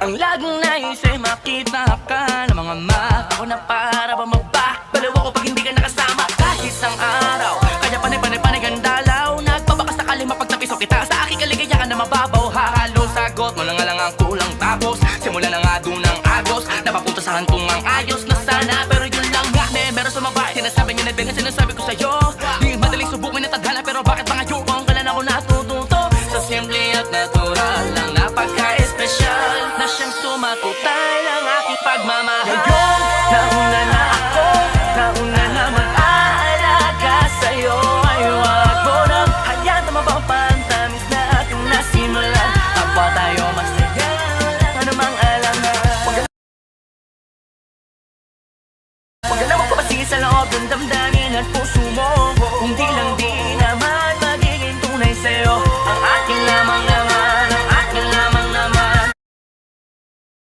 Ang laging nais ay makita ka ng mga mata ko na para ba magbabaliw ako pag hindi ka nakasama. Kahit isang araw, kaya panay gandalaw. Nagbabaka sakali mapagtapiso kita sa aking kaligayahan na mababaw. Hahalo sagot mo na nga lang ang kulang. Tapos simula na nga doon ang agos, napapunta sa hantungang ayos na sana. Pero yun lang nga, meron sa mga sinasabi niya na din ang sinasabi ko sa'yo. Di madaling subukin na tadhana, pero bakit mga yupang kailan ako natututo? Sa simple at natural lang, napaka-espesyal na siyang sumatutay ng aking pagmamahal. Ngayon, nauna na ako, nauna na mag-aalaga sa'yo. Ay wag mo nang hayaan na mapapantamis na ating nasimulan. Kapwa tayo masaya, wala namang alangan. Huwag ka na magpapasingin sa loob ng damdamin at puso mo. Kung di lang di naman magiging tunay sa'yo. Ang akin lamang naman, ang akin lamang naman.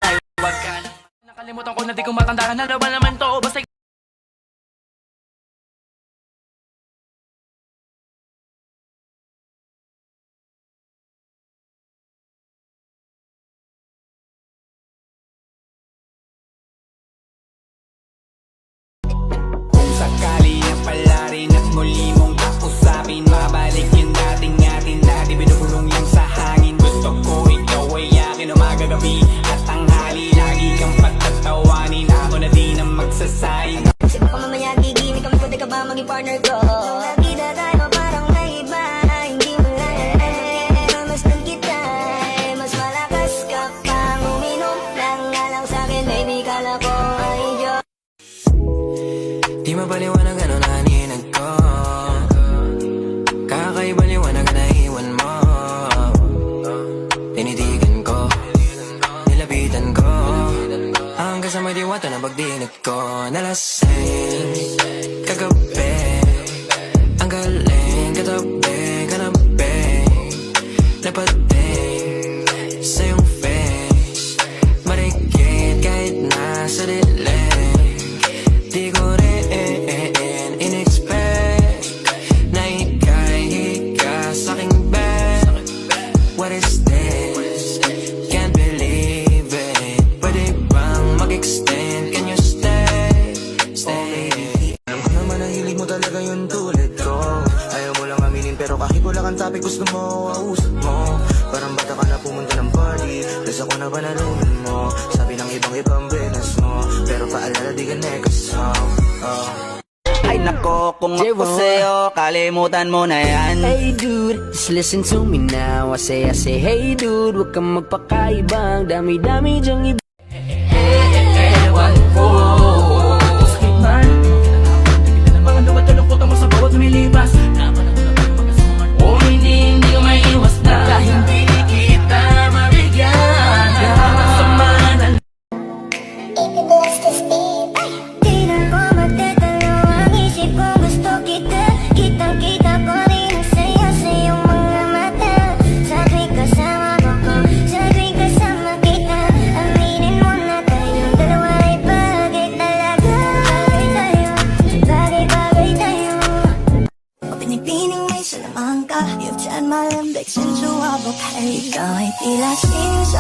Ay huwag ka na. Nakalimutan ko na di ko matandaan na laban naman to. Basta sakali ang palarin at muli mong kausapin, mabalik yung dating atin. Dati binubulong lang sa hangin. Gusto ko ikaw ay akin umaga gabi at tanghali. Lagi kang patatawanin, ako na din ang magsasayin. Kasi baka mamaya gigimik kami, pwede ka ba maging partner ko? Lagi na tayo parang naiba, hindi mo lang mastan kita. Mas malakas ka pang uminom lang nga lang sa'kin, baby, kala ko ay Diyos. Di mapaliwanag ano naninag ko, kakaiba liwanag na iwan mo. Tinitigan ko, nilapitan ko, hanggang sa may diwata na pagdinig ko. Nalasing kagabi, ang galing katabi, kanabi, napating sa iyong face, marikit kahit nasa dilim. Di ko rin in-expect na ika'y hika sa'king bed. What is this? Can't believe it. Pwede bang mag-extend? Can you stay? Stay. Alam ko naman ang hilig mo talaga yung tulad ko. Ayaw mo lang aminin pero kahit wala kang topic gusto mo, ausap mo. Parang bata ka na pumunta ng party, tas ako na banalunan mo. Sabi ng ibang buenas mo, pero paalala di ka next song. Ay nako, kung ako sa'yo, kalimutan mo na yan. Hey dude, just listen to me now. I say, hey dude, huwag kang magpakaibang dami-dami dyang iba. ewan ko sakit man, nakakapagdagilan ng mga lubat. Kalungkutan mo sa bawat lumilipas. Napanag ko na tayo magkasama. O hindi ko maiwas na dahil hindi kita mabigyan. Nakakasama na Di na ko magtatalo, ang isip ko gusto kita. Kitang-kita ko rin ang saya sa iyong mga mata. Sa tuwing kasama mo ko, sa tuwing kasama kita, aminin mo na tayong dalawa ay bagay talaga. Bagay tayo, bagay tayo. O pinipining may salamang ka, you've tried my lambic since a while back. Ikaw ay tila sing sa